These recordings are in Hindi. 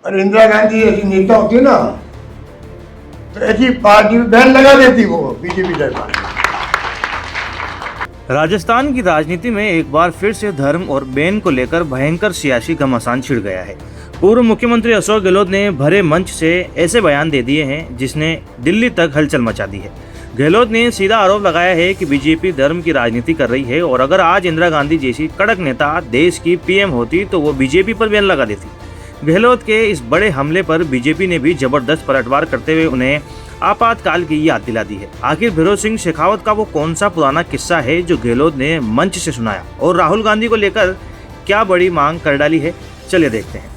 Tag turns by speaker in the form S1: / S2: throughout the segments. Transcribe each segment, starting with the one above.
S1: और इंदिरा गांधी ऐसी नेता होती ना तो ऐसी पार्टी में बैन लगा देती वो बीजेपी सरकार।
S2: राजस्थान की राजनीति में एक बार फिर से धर्म और बैन को लेकर भयंकर सियासी घमासान छिड़ गया है। पूर्व मुख्यमंत्री अशोक गहलोत ने भरे मंच से ऐसे बयान दे दिए हैं जिसने दिल्ली तक हलचल मचा दी है। गहलोत ने सीधा आरोप लगाया है कि बीजेपी धर्म की राजनीति कर रही है और अगर आज इंदिरा गांधी जैसी कड़क नेता देश की पीएम होती तो वो बीजेपी पर बैन लगा देती। गहलोत के इस बड़े हमले पर बीजेपी ने भी जबरदस्त पलटवार करते हुए उन्हें आपातकाल की याद दिला दी है। आखिर भीरों सिंह शेखावत का वो कौन सा पुराना किस्सा है जो गहलोत ने मंच से सुनाया और राहुल गांधी को लेकर क्या बड़ी मांग कर डाली है, चलिए देखते हैं।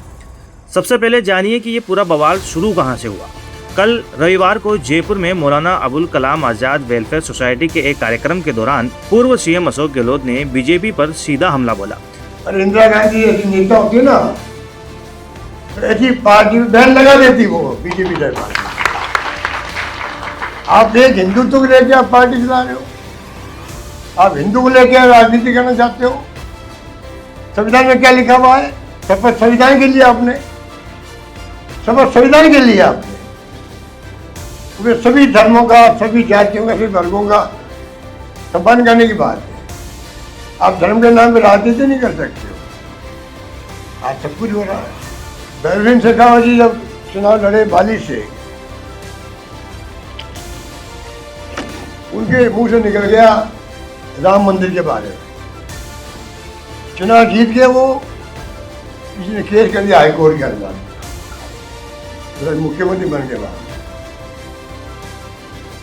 S2: सबसे पहले जानिए कि ये पूरा बवाल शुरू कहां से हुआ। कल रविवार को जयपुर में मौलाना अबुल कलाम आजाद वेलफेयर सोसाइटी के एक कार्यक्रम के दौरान पूर्व सीएम अशोक गहलोत ने बीजेपी पर सीधा हमला बोला।
S1: और इंदिरा गांधी ऐसी नेता होती ना तो ऐसी पार्टी में बैन लगा देती वो बीजेपी सरकार। आप एक हिंदुत्व को लेकर आप पार्टी चला रहे हो, आप हिंदू को लेकर राजनीति करना चाहते हो। संविधान में क्या लिखा हुआ है? शपथ संविधान के लिए आपने, शपथ संविधान के लिए आपने सभी धर्मों का, सभी जातियों का, सभी वर्गों का सम्मान करने की बात है। आप धर्म के नाम पे राजनीति नहीं कर सकते हो। आज सब कुछ हो रहा है। बलवीर शेखावत जी जब चुनाव लड़े बाली से, उनके मुंह से निकल गया राम मंदिर के बारे में। चुनाव जीत के वो किसी ने केस कर दिया हाईकोर्ट के अंदर, मुख्यमंत्री बनने के बाद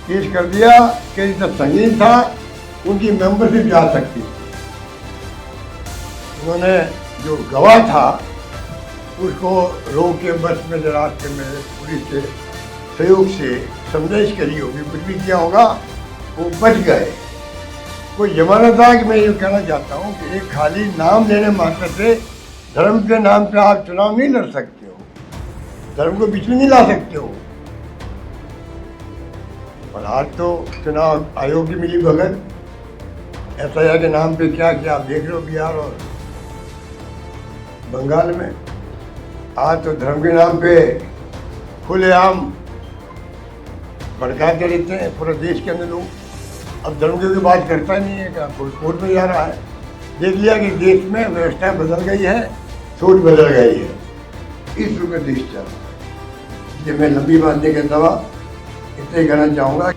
S1: केस कर दिया। केस इतना संगीन था, उनकी मेंबरशिप जा सकती थी। उन्होंने जो गवाह था उसको रोक के बस में रास्ते में पुलिस के सहयोग से समझाइश करी होगी, कुछ भी किया होगा, वो बच गए। कोई जमाना था कि मैं ये कहना चाहता हूँ कि एक खाली नाम लेने मात्र से धर्म के नाम पे आप चुनाव नहीं लड़ सकते हो, धर्म को बीच में नहीं ला सकते हो। और आज तो चुनाव आयोग की मिली भगत एसआईआर के नाम पे क्या क्या आप देख रहे हो बिहार और बंगाल में। आज तो धर्म के नाम पे खुलेआम भड़काते रहते हैं पूरे देश के अंदर लोग। अब धर्म की बात करता नहीं है, क्या कोई कोर्ट में जा रहा है। देख लिया कि देश में व्यवस्था बदल गई है, सोच बदल गई है, इस रूप में देश चल रहा है। ये मैं लंबी बात नहीं कहता हुआ इतना ही कहना चाहूँगा।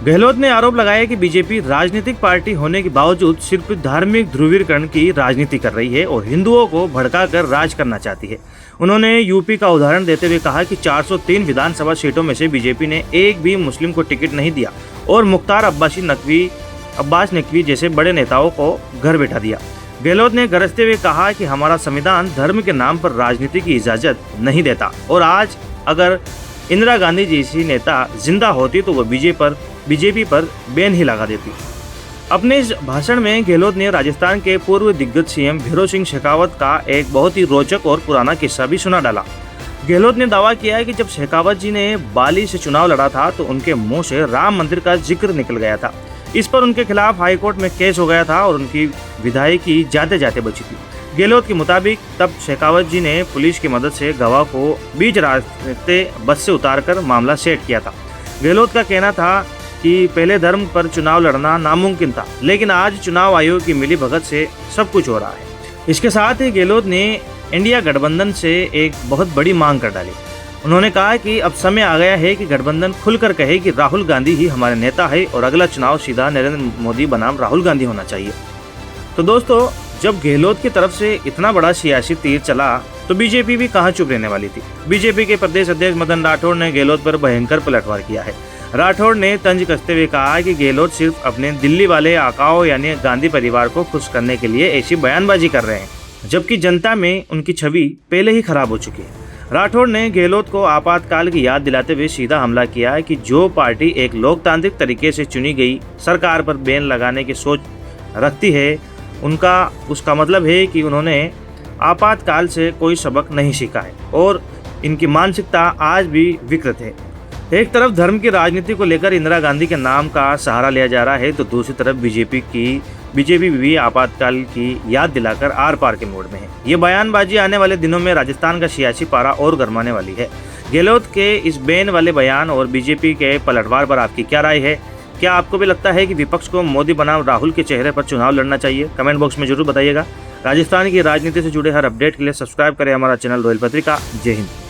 S2: गहलोत ने आरोप लगाया कि बीजेपी राजनीतिक पार्टी होने के बावजूद सिर्फ धार्मिक ध्रुवीकरण की राजनीति कर रही है और हिंदुओं को भड़काकर राज करना चाहती है। उन्होंने यूपी का उदाहरण देते हुए कहा कि 403 विधानसभा सीटों में से बीजेपी ने एक भी मुस्लिम को टिकट नहीं दिया और मुख्तार अब्बास नकवी जैसे बड़े नेताओं को घर बैठा दिया। गहलोत ने गरजते हुए कहा कि हमारा संविधान धर्म के नाम पर राजनीति की इजाजत नहीं देता और आज अगर इंदिरा गांधी जैसी नेता जिंदा होती तो वो बीजेपी पर बैन ही लगा देती। अपने इस भाषण में गहलोत ने राजस्थान के पूर्व दिग्गज सीएम भीरों सिंह शेखावत का एक बहुत ही रोचक और पुराना किस्सा भी सुना डाला। गहलोत ने दावा किया है कि जब शेखावत जी ने बाली से चुनाव लड़ा था तो उनके मुंह से राम मंदिर का जिक्र निकल गया था। इस पर उनके खिलाफ हाईकोर्ट में केस हो गया था और उनकी विधायकी जाते जाते बची थी। गहलोत के मुताबिक तब शेखावत जी ने पुलिस की मदद से गवाह को बीच रास्ते बस से उतारकर मामला सेट किया था। गहलोत का कहना था कि पहले धर्म पर चुनाव लड़ना नामुमकिन था, लेकिन आज चुनाव आयोग की मिलीभगत से सब कुछ हो रहा है। इसके साथ ही गहलोत ने इंडिया गठबंधन से एक बहुत बड़ी मांग कर डाली। उन्होंने कहा कि अब समय आ गया है कि गठबंधन खुलकर कहे कि राहुल गांधी ही हमारे नेता है और अगला चुनाव सीधा नरेंद्र मोदी बनाम राहुल गांधी होना चाहिए। तो दोस्तों, जब गहलोत की तरफ से इतना बड़ा सियासी तीर चला तो बीजेपी भी कहाँ चुप रहने वाली थी। बीजेपी के प्रदेश अध्यक्ष मदन राठौड़ ने गहलोत पर भयंकर पलटवार किया है। राठौड़ ने तंज कसते हुए कहा कि गहलोत सिर्फ अपने दिल्ली वाले आकाओं यानी गांधी परिवार को खुश करने के लिए ऐसी बयानबाजी कर रहे हैं, जबकि जनता में उनकी छवि पहले ही खराब हो चुकी है। राठौड़ ने गहलोत को आपातकाल की याद दिलाते हुए सीधा हमला किया है कि जो पार्टी एक लोकतांत्रिक तरीके से चुनी गई सरकार पर बैन लगाने की सोच रखती है, उसका मतलब है कि उन्होंने आपातकाल से कोई सबक नहीं सीखा है और इनकी मानसिकता आज भी विकृत है। एक तरफ धर्म की राजनीति को लेकर इंदिरा गांधी के नाम का सहारा लिया जा रहा है तो दूसरी तरफ बीजेपी की बीजेपी भी आपातकाल की याद दिलाकर आर पार के मोड में है। ये बयानबाजी आने वाले दिनों में राजस्थान का सियासी पारा और गरमाने वाली है। गहलोत के इस बैन वाले बयान और बीजेपी के पलटवार पर आपकी क्या राय है? क्या आपको भी लगता है कि विपक्ष को मोदी बनाम राहुल के चेहरे पर चुनाव लड़ना चाहिए? कमेंट बॉक्स में जरूर बताइएगा। राजस्थान की राजनीति से जुड़े हर अपडेट के लिए सब्सक्राइब करें हमारा चैनल रॉयल पत्रिका। जय हिंद।